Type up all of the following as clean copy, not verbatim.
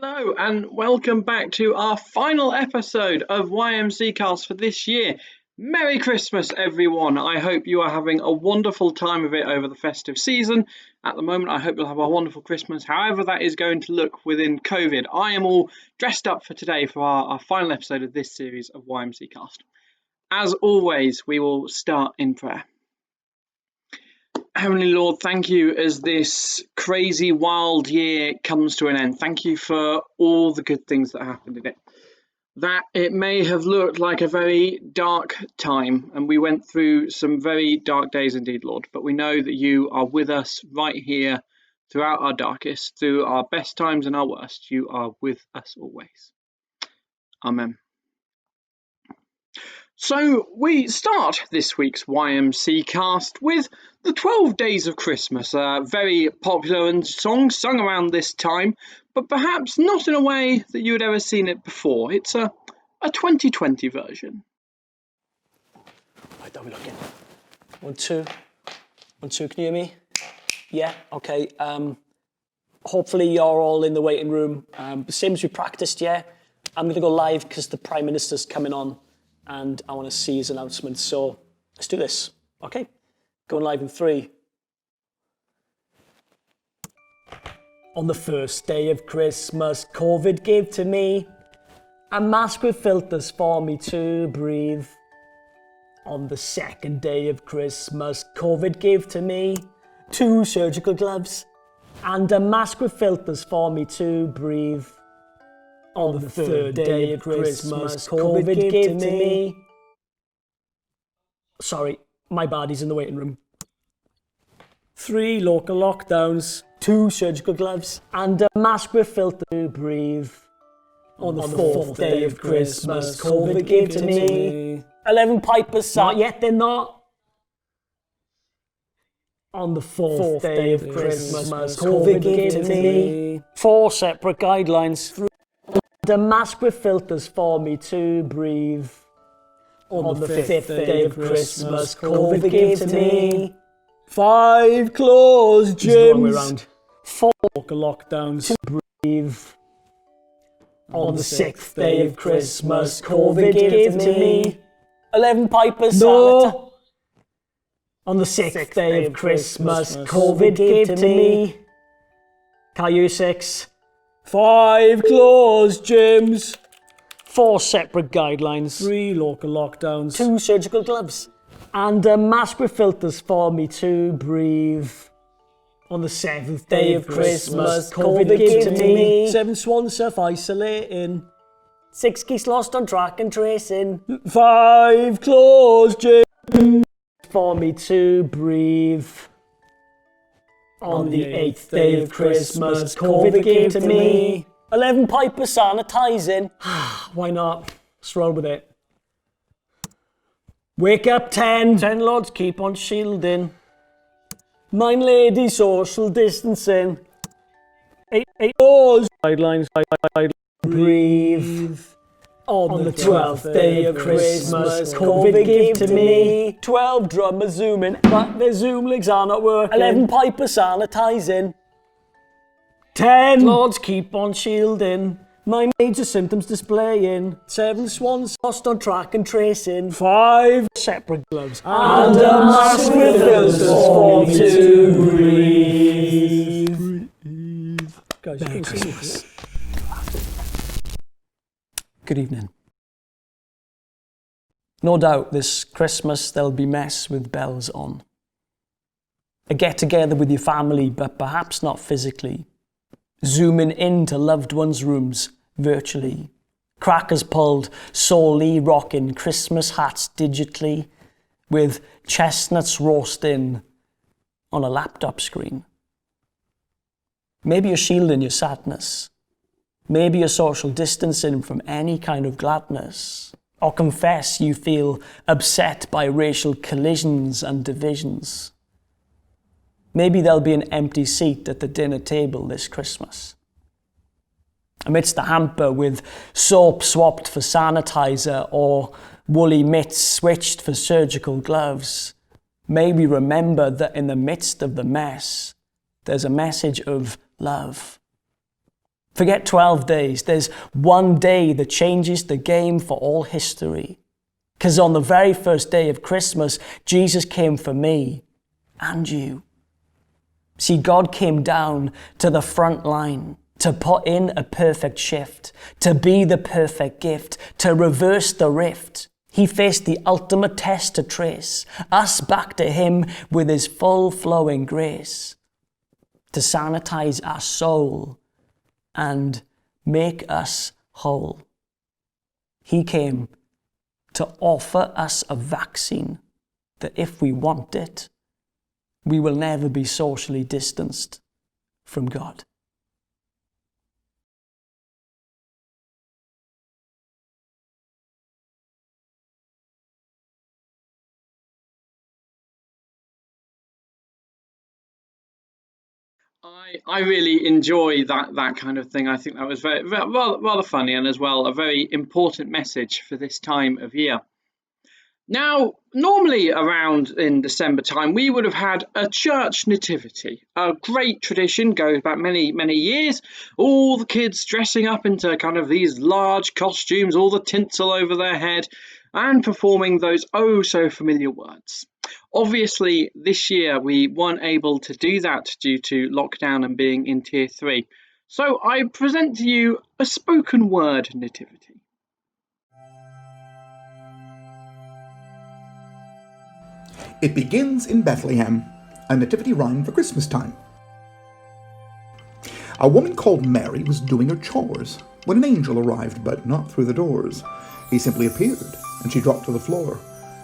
Hello and welcome back to our final episode of YMCast for this year. Merry Christmas, everyone. I hope you are having a wonderful time of it over the festive season. At the moment, I hope you'll have a wonderful Christmas, however that is going to look within COVID. I am all dressed up for today for our final episode of this series of YMCast. As always, we will start in prayer. Heavenly Lord, thank you as this crazy, wild year comes to an end. Thank you for all the good things that happened in it. That it may have looked like a very dark time, and we went through some very dark days indeed, Lord, but we know that you are with us right here throughout our darkest, through our best times and our worst. You are with us always. Amen. So we start this week's YMC cast with the 12 Days of Christmas, a very popular song sung around this time, but perhaps not in a way that you had ever seen it before. It's a 2020 version. Right, are we looking? 1, 2. 1, 2, can you hear me? Yeah, okay. Hopefully you're all in the waiting room. Same as we practiced, yeah. I'm going to go live because the Prime Minister's coming on and I want to see his announcement. So let's do this, okay? Going live in 3. On the first day of Christmas, COVID gave to me a mask with filters for me to breathe. On the second day of Christmas, COVID gave to me 2 surgical gloves and a mask with filters for me to breathe. On the third day of Christmas, COVID gave to me... Sorry, my body's in the waiting room. 3 local lockdowns, 2 surgical gloves, and a mask with filter to breathe. On the fourth day of Christmas, COVID gave to me 11 pipers, yet they're not. On the fourth day of Christmas, COVID gave to me 4 separate guidelines. And a mask with filters for me to breathe. On the fifth day of Christmas, COVID gave to me 5 closed gyms, 4 local lockdowns to breathe. On the 6th day of Christmas, COVID gave to me 11 pipers. No. On the 6th day of Christmas, COVID gave to me... Can you 6? 5 closed gyms, 4 separate guidelines, 3 local lockdowns, 2 surgical gloves, and a mask with filters for me to breathe. On the 7th day of Christmas, COVID gave to me 7 swans self-isolating, 6 geese lost on track and tracing, 5 closed gyms for me to breathe. On the 8th day of Christmas, COVID gave to me 11 pipers sanitising. Why not? Let's roll with it. Wake up 10. 10 lords keep on shielding. 9 ladies social distancing. 8 doors guidelines. Breathe. On the 12th day of Christmas, COVID gave to me 12 drummers zooming, but their Zoom legs are not working. 11 pipers sanitising. 10 lords keep on shielding. 9 major symptoms displaying. 7 swans lost on track and tracing. 5 separate gloves. And a mask with filters for me to breathe. Guys, you can see this. Good evening. No doubt this Christmas there'll be mess with bells on. A get-together with your family, but perhaps not physically. Zooming into loved ones' rooms virtually. Crackers pulled, solely rocking Christmas hats digitally, with chestnuts roasting on a laptop screen. Maybe you're shielding your sadness. Maybe you're social distancing from any kind of gladness. Or confess you feel upset by racial collisions and divisions. Maybe there'll be an empty seat at the dinner table this Christmas. Amidst the hamper with soap swapped for sanitizer or woolly mitts switched for surgical gloves, may we remember that in the midst of the mess, there's a message of love. Forget 12 days. There's one day that changes the game for all history. Because on the very first day of Christmas, Jesus came for me and you. See, God came down to the front line to put in a perfect shift, to be the perfect gift, to reverse the rift. He faced the ultimate test to trace us back to him with his full flowing grace, to sanitize our soul and make us whole. He came to offer us a vaccine that if we want it, we will never be socially distanced from God. I really enjoy that kind of thing. I think that was rather funny, and as well a very important message for this time of year. Now, normally around in December time, we would have had a church nativity. A great tradition, goes back many years. All the kids dressing up into kind of these large costumes, all the tinsel over their head, and performing those oh so familiar words. Obviously, this year we weren't able to do that due to lockdown and being in Tier 3. So I present to you a spoken word nativity. It begins in Bethlehem, a nativity rhyme for Christmas time. A woman called Mary was doing her chores when an angel arrived, but not through the doors. He simply appeared, and she dropped to the floor.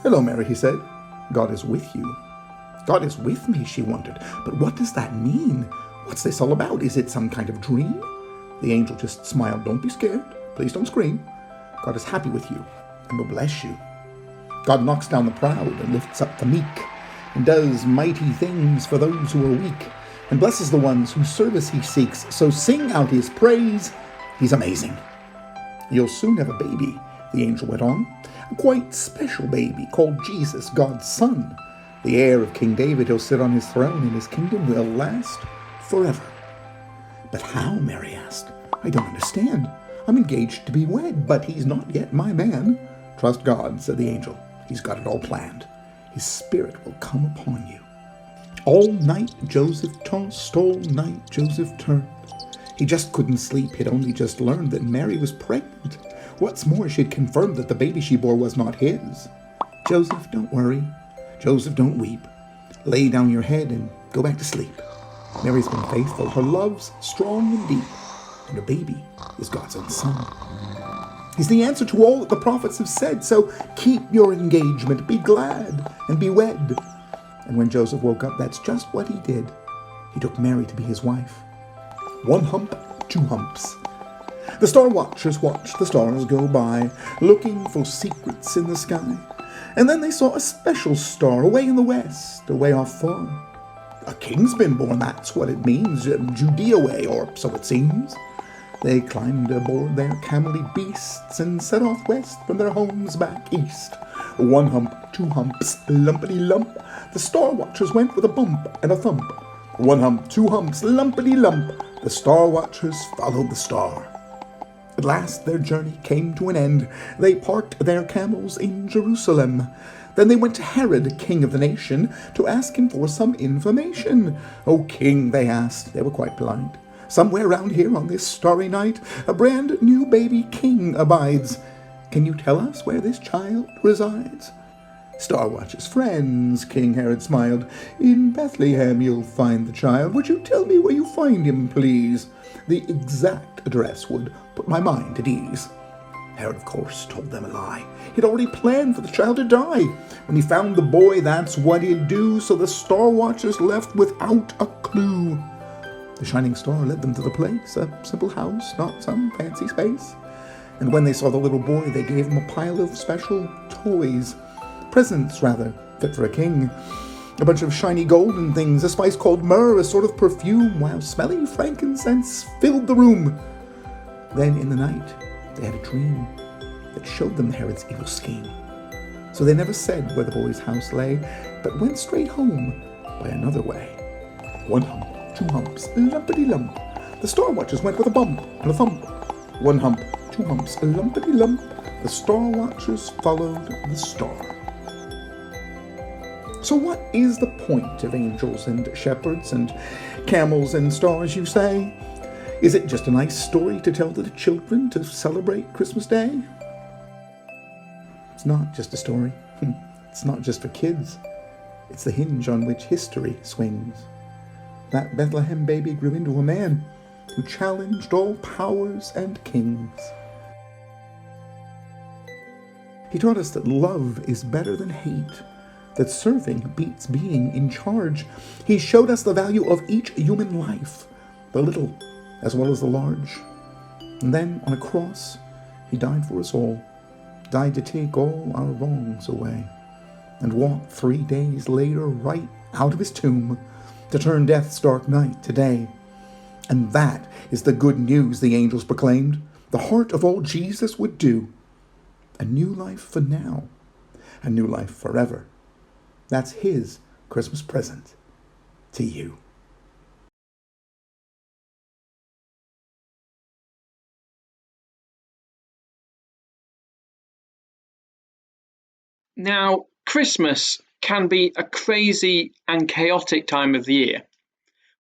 "Hello, Mary," he said. "God is with you." "God is with me," she wondered. "But what does that mean? What's this all about? Is it some kind of dream?" The angel just smiled. "Don't be scared. Please don't scream. God is happy with you and will bless you. God knocks down the proud and lifts up the meek, and does mighty things for those who are weak, and blesses the ones whose service he seeks. So sing out his praise. He's amazing. You'll soon have a baby," the angel went on, "a quite special baby called Jesus, God's Son. The heir of King David, he'll sit on his throne, and his kingdom will last forever." "But how?" Mary asked. "I don't understand. I'm engaged to be wed, but he's not yet my man." "Trust God," said the angel. "He's got it all planned. His spirit will come upon you." All night Joseph tossed, all night Joseph turned. He just couldn't sleep. He'd only just learned that Mary was pregnant. What's more, she'd confirmed that the baby she bore was not his. "Joseph, don't worry. Joseph, don't weep. Lay down your head and go back to sleep. Mary's been faithful. Her love's strong and deep, and her baby is God's own son. He's the answer to all that the prophets have said, so keep your engagement, be glad, and be wed." And when Joseph woke up, that's just what he did. He took Mary to be his wife. One hump, two humps. The star watchers watched the stars go by, looking for secrets in the sky. And then they saw a special star away in the west, away off far. "A king's been born, that's what it means, Judea way, or so it seems." They climbed aboard their camely beasts and set off west from their homes back east. One hump, two humps, lumpity lump. The star watchers went with a bump and a thump. One hump, two humps, lumpity lump. The star watchers followed the star. At last their journey came to an end. They parked their camels in Jerusalem. Then they went to Herod, king of the nation, to ask him for some information. "O king," they asked, they were quite polite, "somewhere round here on this starry night, a brand new baby king abides. Can you tell us where this child resides?" "Star Watcher's friends," King Herod smiled, "in Bethlehem you'll find the child. Would you tell me where you find him, please? The exact address would put my mind at ease." Herod, of course, told them a lie. He'd already planned for the child to die. When he found the boy, that's what he'd do, so the Star Watchers left without a clue. The shining star led them to the place, a simple house, not some fancy space. And when they saw the little boy, they gave him a pile of special toys. Presents, rather, fit for a king. A bunch of shiny golden things, a spice called myrrh, a sort of perfume, while smelling frankincense filled the room. Then in the night, they had a dream that showed them Herod's evil scheme. So they never said where the boy's house lay, but went straight home by another way. One hump, two humps, lumpity lump. The Star Watchers went with a bump and a thump. One hump, two humps, a lumpity lump. The Star Watchers followed the star. So what is the point of angels and shepherds and camels and stars, you say? Is it just a nice story to tell to the children to celebrate Christmas Day? It's not just a story. It's not just for kids. It's the hinge on which history swings. That Bethlehem baby grew into a man who challenged all powers and kings. He taught us that love is better than hate, that serving beats being in charge. He showed us the value of each human life, the little as well as the large. And then, on a cross, he died for us all, died to take all our wrongs away, and walked 3 days later right out of his tomb to turn death's dark night to day. And that is the good news the angels proclaimed. The heart of all Jesus would do. A new life for now, a new life forever. That's his Christmas present to you. Now, Christmas can be a crazy and chaotic time of the year,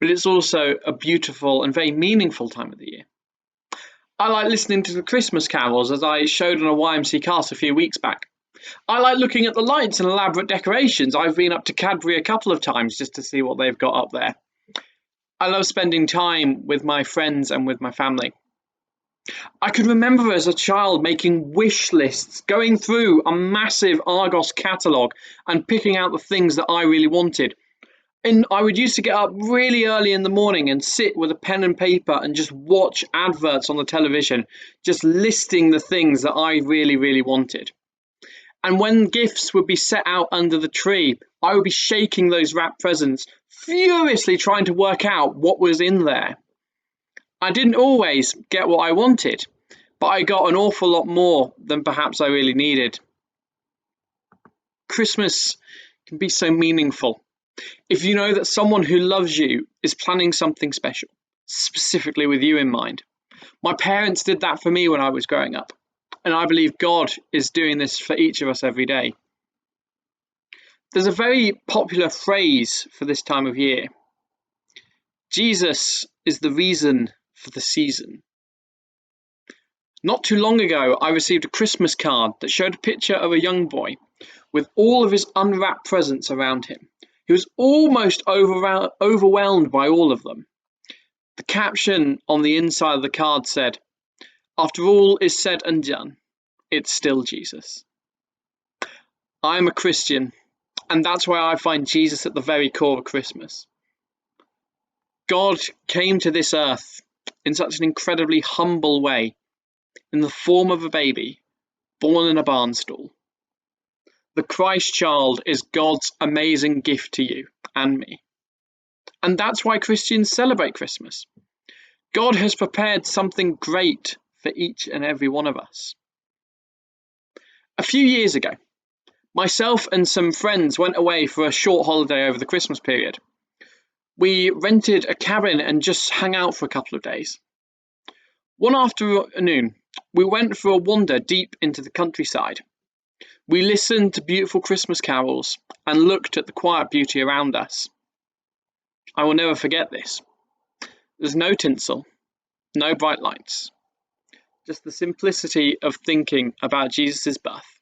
but it's also a beautiful and very meaningful time of the year. I like listening to the Christmas carols, as I showed on a YMCast a few weeks back. I like looking at the lights and elaborate decorations. I've been up to Cadbury a couple of times just to see what they've got up there. I love spending time with my friends and with my family. I could remember as a child making wish lists, going through a massive Argos catalogue and picking out the things that I really wanted. And I would used to get up really early in the morning and sit with a pen and paper and just watch adverts on the television, just listing the things that I really, really wanted. And when gifts would be set out under the tree, I would be shaking those wrapped presents, furiously trying to work out what was in there. I didn't always get what I wanted, but I got an awful lot more than perhaps I really needed. Christmas can be so meaningful. If you know that someone who loves you is planning something special, specifically with you in mind. My parents did that for me when I was growing up, and I believe God is doing this for each of us every day. There's a very popular phrase for this time of year. Jesus is the reason for the season. Not too long ago, I received a Christmas card that showed a picture of a young boy with all of his unwrapped presents around him. He was almost overwhelmed by all of them. The caption on the inside of the card said, "After all is said and done, it's still Jesus." I'm a Christian, and that's why I find Jesus at the very core of Christmas. God came to this earth in such an incredibly humble way, in the form of a baby born in a barnstall. The Christ child is God's amazing gift to you and me. And that's why Christians celebrate Christmas. God has prepared something great for each and every one of us. A few years ago, myself and some friends went away for a short holiday over the Christmas period. We rented a cabin and just hung out for a couple of days. One afternoon, we went for a wander deep into the countryside. We listened to beautiful Christmas carols and looked at the quiet beauty around us. I will never forget this. There's no tinsel, no bright lights, just the simplicity of thinking about Jesus' birth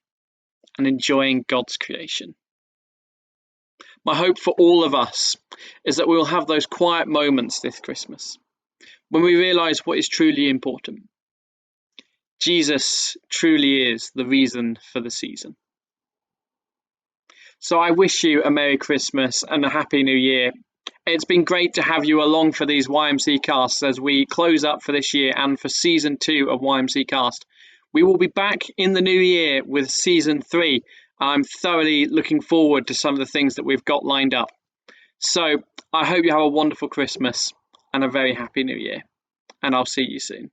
and enjoying God's creation. My hope for all of us is that we will have those quiet moments this Christmas when we realise what is truly important. Jesus truly is the reason for the season. So I wish you a Merry Christmas and a Happy New Year. It's been great to have you along for these YMC casts as we close up for this year and for season 2 of YMC Cast. We will be back in the new year with season 3. I'm thoroughly looking forward to some of the things that we've got lined up. So I hope you have a wonderful Christmas and a very happy new year. And I'll see you soon.